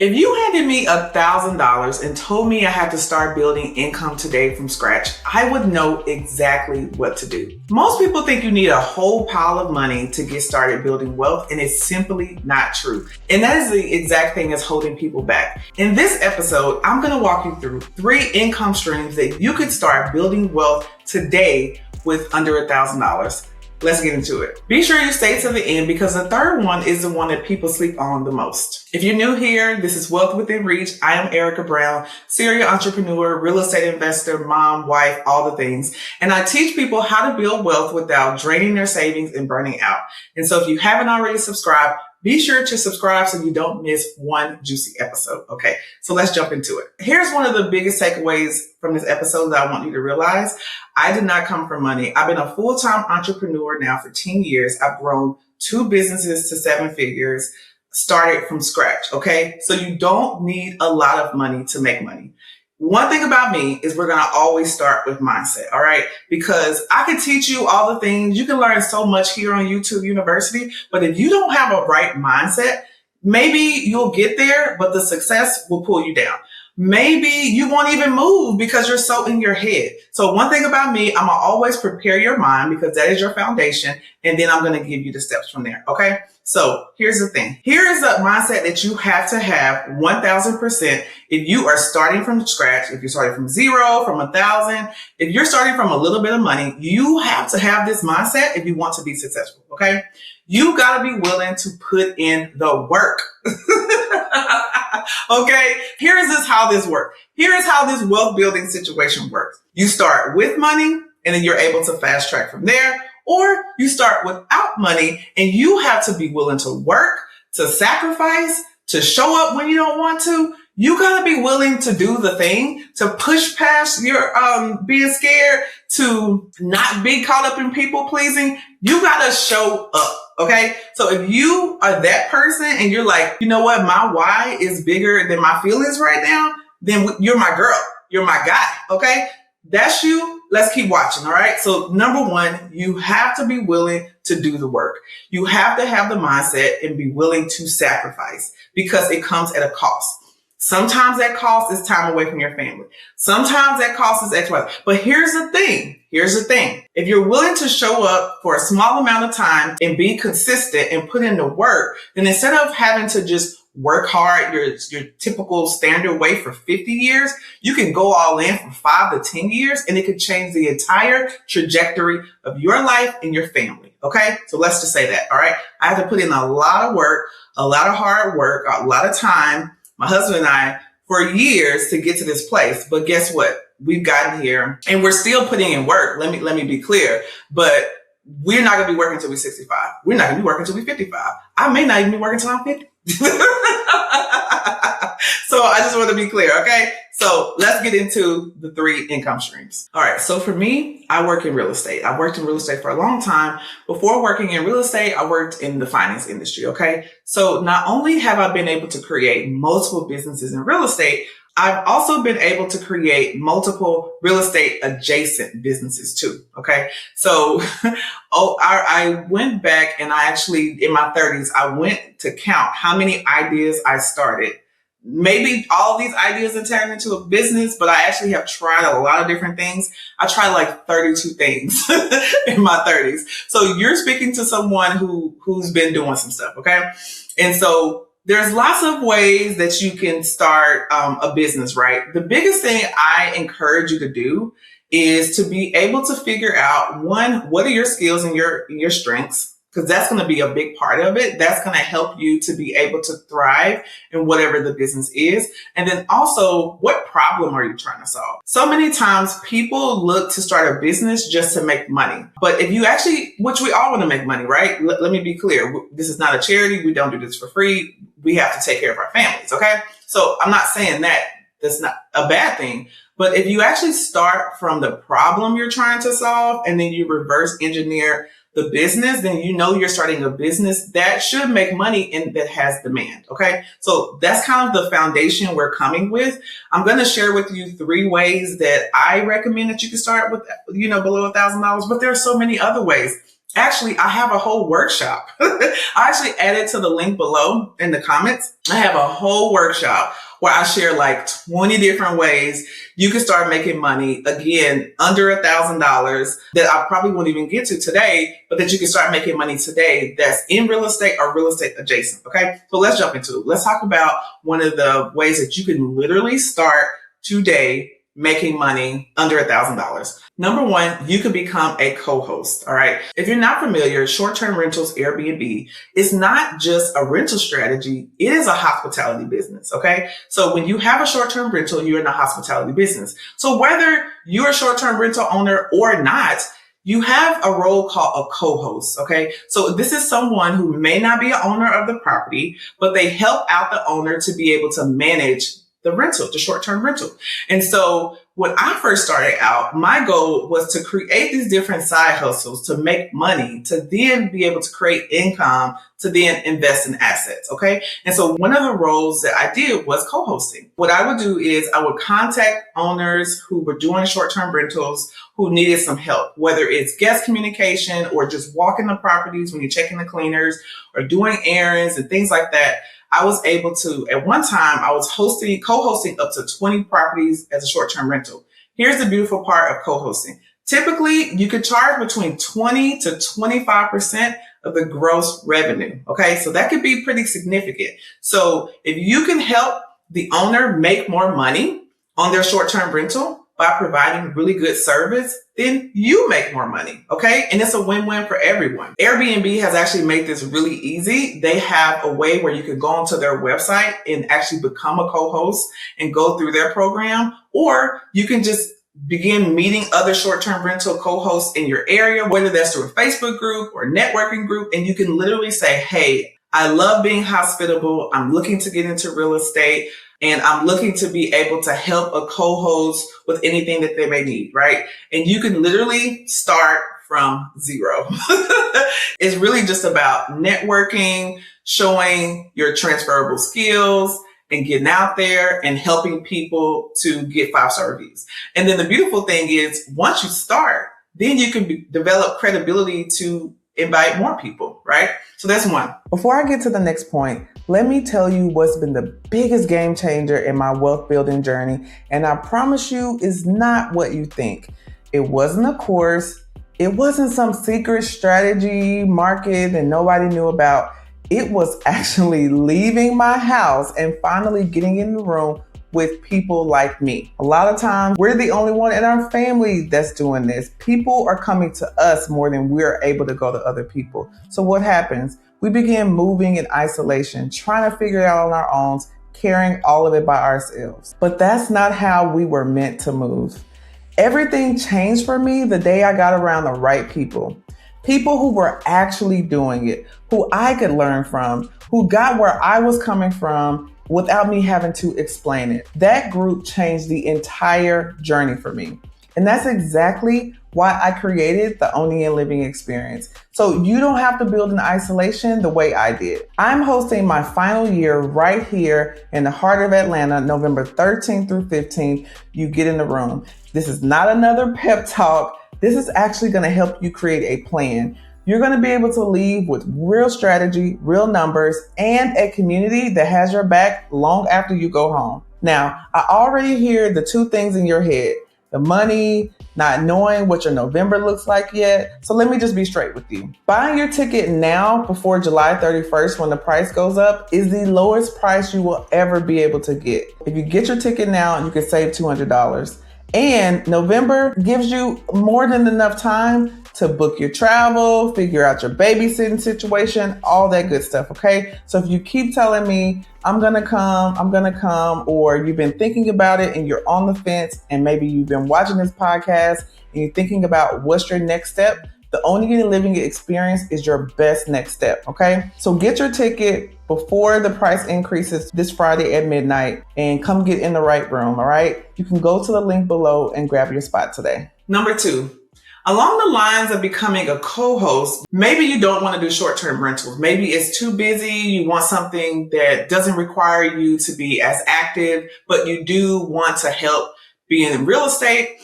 If you handed me $1,000 and told me I had to start building income today from scratch, I would know exactly what to do. Most people think you need a whole pile of money to get started building wealth, and it's simply not true. And that is the exact thing that's holding people back. In this episode, I'm going to walk you through 3 income streams that you could start building wealth today with under $1,000. Let's get into it. Be sure you stay to the end because the third one is the one that people sleep on the most. If you're new here, this is Wealth Within Reach. I am Erica Brown, serial entrepreneur, real estate investor, mom, wife, all the things. And I teach people how to build wealth without draining their savings and burning out. And so if you haven't already subscribed, be sure to subscribe so you don't miss one juicy episode. Okay, so let's jump into it. Here's one of the biggest takeaways from this episode that I want you to realize. I did not come from money. I've been a full-time entrepreneur now for 10 years. I've grown 2 businesses to 7 figures, started from scratch. Okay, so you don't need a lot of money to make money. One thing about me is we're going to always start with mindset, all right? Because I can teach you all the things. You can learn so much here on YouTube University, but if you don't have a right mindset, maybe you'll get there, but the success will pull you down. Maybe you won't even move because you're so in your head. So one thing about me, I'm going to always prepare your mind because that is your foundation. And then I'm going to give you the steps from there. Okay. So here's the thing. Here is a mindset that you have to have 1000%. If you are starting from scratch, if you're starting from 0, from 1,000, if you're starting from a little bit of money, you have to have this mindset if you want to be successful. Okay. You got to be willing to put in the work. Okay, here is how this works. Here is how this wealth building situation works. You start with money and then you're able to fast track from there, or you start without money and you have to be willing to work, to sacrifice, to show up when you don't want to. You gotta be willing to do the thing, to push past your being scared, to not be caught up in people pleasing. You gotta show up. Okay. So if you are that person and you're like, you know what, my why is bigger than my feelings right now, then you're my girl. You're my guy. Okay. That's you. Let's keep watching. All right. So number 1, you have to be willing to do the work. You have to have the mindset and be willing to sacrifice because it comes at a cost. Sometimes that cost is time away from your family. Sometimes that cost is X, Y. But here's the thing. If you're willing to show up for a small amount of time and be consistent and put in the work, then instead of having to just work hard your typical standard way for 50 years, you can go all in for 5 to 10 years and it could change the entire trajectory of your life and your family. Okay. So let's just say that. All right. I have to put in a lot of work, a lot of hard work, a lot of time. My husband and I, for years to get to this place. But guess what? We've gotten here and we're still putting in work. Let me be clear, but we're not going to be working until we're 65. We're not going to be working until we're 55. I may not even be working until I'm 50. So I just want to be clear. Okay. So let's get into the 3 income streams. All right. So for me, I work in real estate. I worked in real estate for a long time. Before working in real estate, I worked in the finance industry. Okay. So not only have I been able to create multiple businesses in real estate, I've also been able to create multiple real estate adjacent businesses too. Okay. So, I went back and I actually, in my 30s, I went to count how many ideas I started. Maybe all of these ideas are turned into a business, but I actually have tried a lot of different things. I tried like 32 things in my 30s. So you're speaking to someone who's been doing some stuff. Okay. And so there's lots of ways that you can start a business, right? The biggest thing I encourage you to do is to be able to figure out, 1, what are your skills and your strengths? Because that's going to be a big part of it. That's going to help you to be able to thrive in whatever the business is. And then also, what problem are you trying to solve? So many times people look to start a business just to make money. But if you actually, which we all want to make money, right? Let me be clear. This is not a charity. We don't do this for free. We have to take care of our families. Okay. So I'm not saying that that's not a bad thing. But if you actually start from the problem you're trying to solve and then you reverse engineer the business, then you know you're starting a business that should make money and that has demand. Okay. So that's kind of the foundation we're coming with. I'm going to share with you 3 ways that I recommend that you can start with, below $1,000, but there are so many other ways. Actually, I have a whole workshop. I actually added to the link below in the comments. I have a whole workshop where I share like 20 different ways you can start making money, again, under $1,000 that I probably won't even get to today, but that you can start making money today that's in real estate or real estate adjacent. Okay. So let's jump into it. Let's talk about one of the ways that you can literally start today making money under $1,000. Number one, you can become a co-host. All right. If you're not familiar, short-term rentals, Airbnb, is not just a rental strategy. It is a hospitality business. Okay. So when you have a short-term rental, you're in a hospitality business. So whether you're a short-term rental owner or not, you have a role called a co-host. Okay. So this is someone who may not be an owner of the property, but they help out the owner to be able to manage the rental, the short-term rental. And so when I first started out, my goal was to create these different side hustles to make money, to then be able to create income, to then invest in assets. Okay. And so one of the roles that I did was co-hosting. What I would do is I would contact owners who were doing short-term rentals who needed some help, whether it's guest communication or just walking the properties when you're checking the cleaners or doing errands and things like that. I was able to, at one time, I was co-hosting up to 20 properties as a short-term rental. Here's the beautiful part of co-hosting. Typically, you could charge between 20 to 25% of the gross revenue. Okay. So that could be pretty significant. So if you can help the owner make more money on their short-term rental by providing really good service, then you make more money. Okay. And it's a win-win for everyone. Airbnb has actually made this really easy. They have a way where you can go onto their website and actually become a co-host and go through their program, or you can just begin meeting other short-term rental co-hosts in your area, whether that's through a Facebook group or networking group. And you can literally say, hey, I love being hospitable. I'm looking to get into real estate. And I'm looking to be able to help a co-host with anything that they may need, right? And you can literally start from zero. It's really just about networking, showing your transferable skills, and getting out there and helping people to get 5-star reviews. And then the beautiful thing is, once you start, then you can develop credibility to invite more people, right? So that's one. Before I get to the next point, let me tell you what's been the biggest game changer in my wealth building journey. And I promise you, it's not what you think. It wasn't a course. It wasn't some secret strategy market that nobody knew about. It was actually leaving my house and finally getting in the room with people like me. A lot of times we're the only one in our family that's doing this. People are coming to us more than we're able to go to other people. So what happens? We begin moving in isolation, trying to figure it out on our own, carrying all of it by ourselves. But that's not how we were meant to move. Everything changed for me the day I got around the right people. People who were actually doing it, who I could learn from, who got where I was coming from without me having to explain it. That group changed the entire journey for me. And that's exactly why I created the Owning and Living experience. So you don't have to build in isolation the way I did. I'm hosting my final year right here in the heart of Atlanta, November 13th through 15th. You get in the room. This is not another pep talk. This is actually going to help you create a plan. You're going to be able to leave with real strategy, real numbers, and a community that has your back long after you go home. Now, I already hear the two things in your head: the money, not knowing what your November looks like yet. So let me just be straight with you. Buying your ticket now before July 31st, when the price goes up, is the lowest price you will ever be able to get. If you get your ticket now, you can save $200. And November gives you more than enough time to book your travel, figure out your babysitting situation, all that good stuff, okay? So if you keep telling me, I'm gonna come, or you've been thinking about it and you're on the fence, and maybe you've been watching this podcast and you're thinking about what's your next step, the Owning and Living experience is your best next step, okay? So get your ticket before the price increases this Friday at midnight and come get in the right room, all right? You can go to the link below and grab your spot today. Number two, along the lines of becoming a co-host, maybe you don't want to do short-term rentals. Maybe it's too busy. You want something that doesn't require you to be as active, but you do want to help be in real estate,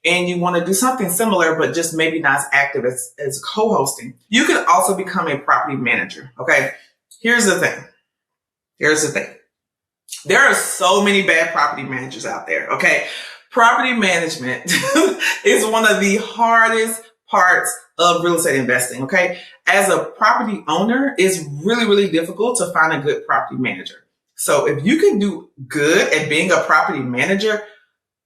and you want to do something similar, but just maybe not as active as co-hosting, you can also become a property manager. Okay. Here's the thing. There are so many bad property managers out there. Okay. Property management is one of the hardest parts of real estate investing. Okay. As a property owner, it's really, really difficult to find a good property manager. So if you can do good at being a property manager,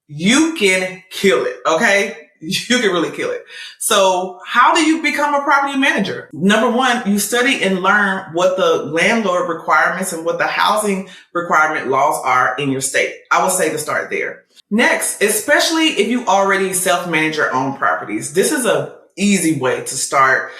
you can kill it. Okay. You can really kill it. So how do you become a property manager? Number one, you study and learn what the landlord requirements and what the housing requirement laws are in your state. I would say to start there. Next, especially if you already self-manage your own properties, this is a easy way to start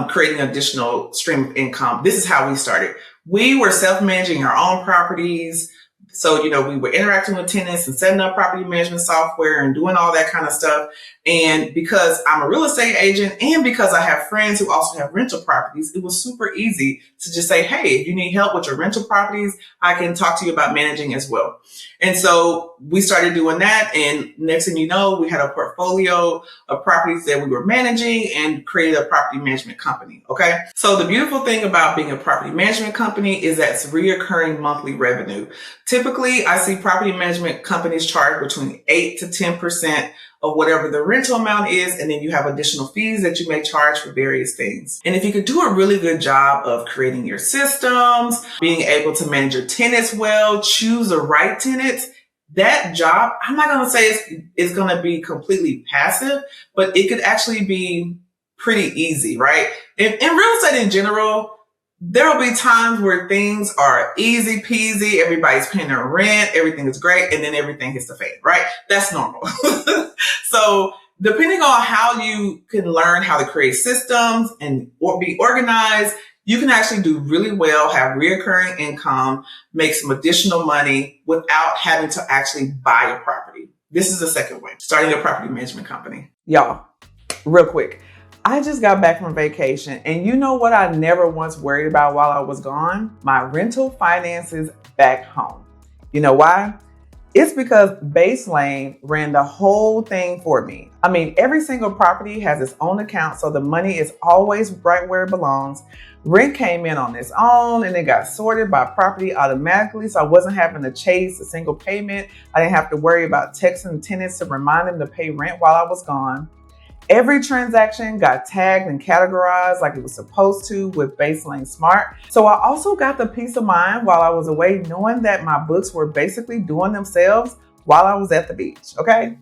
creating additional stream of income. This is how we started. We were self-managing our own properties. So, we were interacting with tenants and setting up property management software and doing all that kind of stuff. And because I'm a real estate agent and because I have friends who also have rental properties, it was super easy to just say, hey, if you need help with your rental properties, I can talk to you about managing as well. And so we started doing that. And next thing you know, we had a portfolio of properties that we were managing and created a property management company. Okay. So the beautiful thing about being a property management company is that it's reoccurring monthly revenue. Typically, I see property management companies charge between 8 to 10% of whatever the rental amount is. And then you have additional fees that you may charge for various things. And if you could do a really good job of creating your systems, being able to manage your tenants well, choose the right tenants, that job, I'm not going to say it's going to be completely passive, but it could actually be pretty easy, right? In real estate in general, there'll be times where things are easy peasy. Everybody's paying their rent. Everything is great. And then everything hits the fan, right? That's normal. So depending on how you can learn how to create systems and be organized, you can actually do really well, have reoccurring income, make some additional money without having to actually buy a property. This is the second way, starting a property management company. Y'all, real quick. I just got back from vacation, and you know what I never once worried about while I was gone? My rental finances back home. You know why? It's because Baselane ran the whole thing for me. I mean, every single property has its own account, so the money is always right where it belongs. Rent came in on its own, and it got sorted by property automatically, so I wasn't having to chase a single payment. I didn't have to worry about texting tenants to remind them to pay rent while I was gone. Every transaction got tagged and categorized like it was supposed to with Baselane Smart. So I also got the peace of mind while I was away, knowing that my books were basically doing themselves while I was at the beach, okay?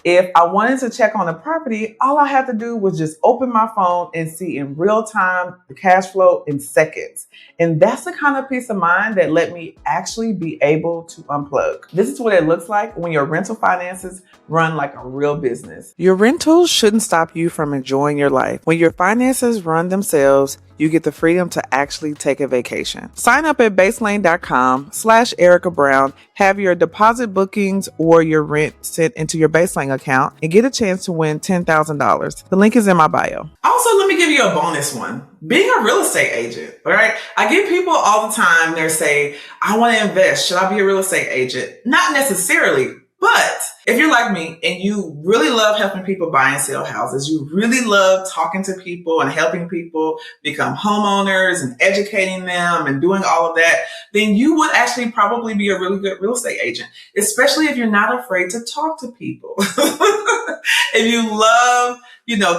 If I wanted to check on a property, all I had to do was just open my phone and see in real time the cash flow in seconds. And that's the kind of peace of mind that let me actually be able to unplug. This is what it looks like when your rental finances run like a real business. Your rentals shouldn't stop you from enjoying your life. When your finances run themselves, you get the freedom to actually take a vacation. Sign up at baselane.com/Erica Brown, have your deposit bookings or your rent sent into your Baselane account, and get a chance to win $10,000. The link is in my bio. Also, let me give you a bonus one. Being a real estate agent, all right? I get people all the time, they say, I want to invest. Should I be a real estate agent? Not necessarily. But if you're like me and you really love helping people buy and sell houses, you really love talking to people and helping people become homeowners and educating them and doing all of that, then you would actually probably be a really good real estate agent, especially if you're not afraid to talk to people. If you love,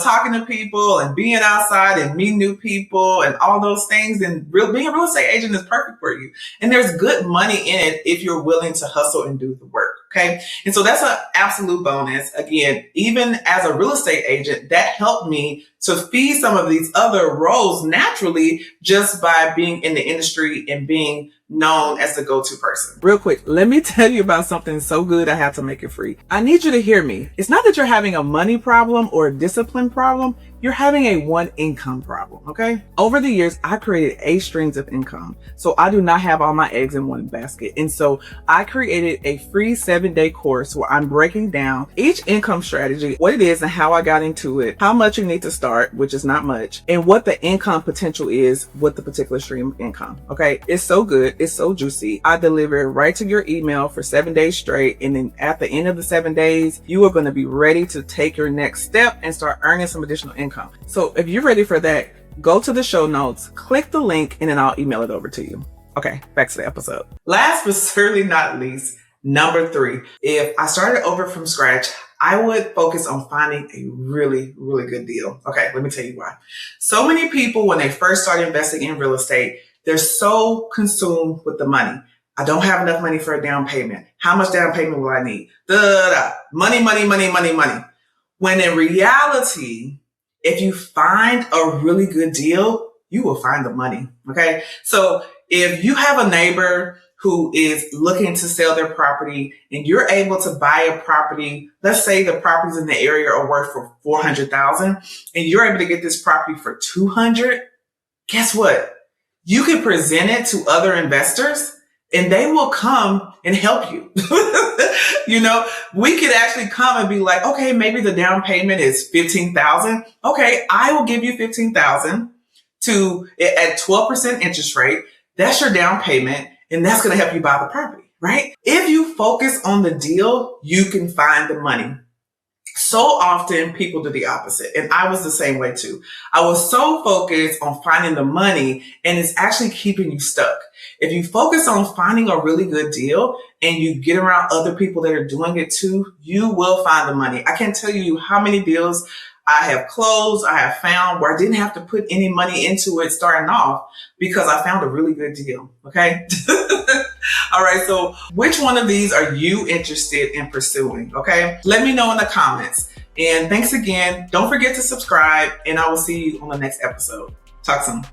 talking to people and being outside and meeting new people and all those things, then being a real estate agent is perfect for you. And there's good money in it if you're willing to hustle and do the work. Okay. And so that's an absolute bonus. Again, even as a real estate agent, that helped me to feed some of these other roles naturally just by being in the industry and being known as the go-to person. Real quick, let me tell you about something so good I have to make it free. I need you to hear me. It's not that you're having a money problem or a discipline problem. You're having a one income problem, okay? Over the years, I created 8 streams of income. So I do not have all my eggs in one basket. And so I created a free 7-day course where I'm breaking down each income strategy, what it is and how I got into it, how much you need to start, start, which is not much, and what the income potential is with the particular stream of income. Okay. It's so good. It's so juicy. I deliver it right to your email for 7 days straight. And then at the end of the 7 days, you are going to be ready to take your next step and start earning some additional income. So if you're ready for that, go to the show notes, click the link, and then I'll email it over to you. Okay. Back to the episode. Last but certainly not least, number 3, if I started over from scratch, I would focus on finding a really, really good deal. Okay, let me tell you why. So many people, when they first start investing in real estate, they're so consumed with the money. I don't have enough money for a down payment. How much down payment will I need? Money, money, money, money, money. When in reality, if you find a really good deal, you will find the money. Okay, so if you have a neighbor who is looking to sell their property and you're able to buy a property, let's say the properties in the area are worth for $400,000 and you're able to get this property for $200,000, guess what? You can present it to other investors and they will come and help you. We could actually come and be like, okay, maybe the down payment is $15,000. Okay, I will give you $15,000 at 12% interest rate. That's your down payment. And that's going to help you buy the property, right? If you focus on the deal, you can find the money. So often people do the opposite. And I was the same way too. I was so focused on finding the money and it's actually keeping you stuck. If you focus on finding a really good deal and you get around other people that are doing it too, you will find the money. I can't tell you how many deals I have closed, I have found where I didn't have to put any money into it starting off because I found a really good deal. Okay. All right. So which one of these are you interested in pursuing? Okay. Let me know in the comments. And thanks again. Don't forget to subscribe and I will see you on the next episode. Talk soon.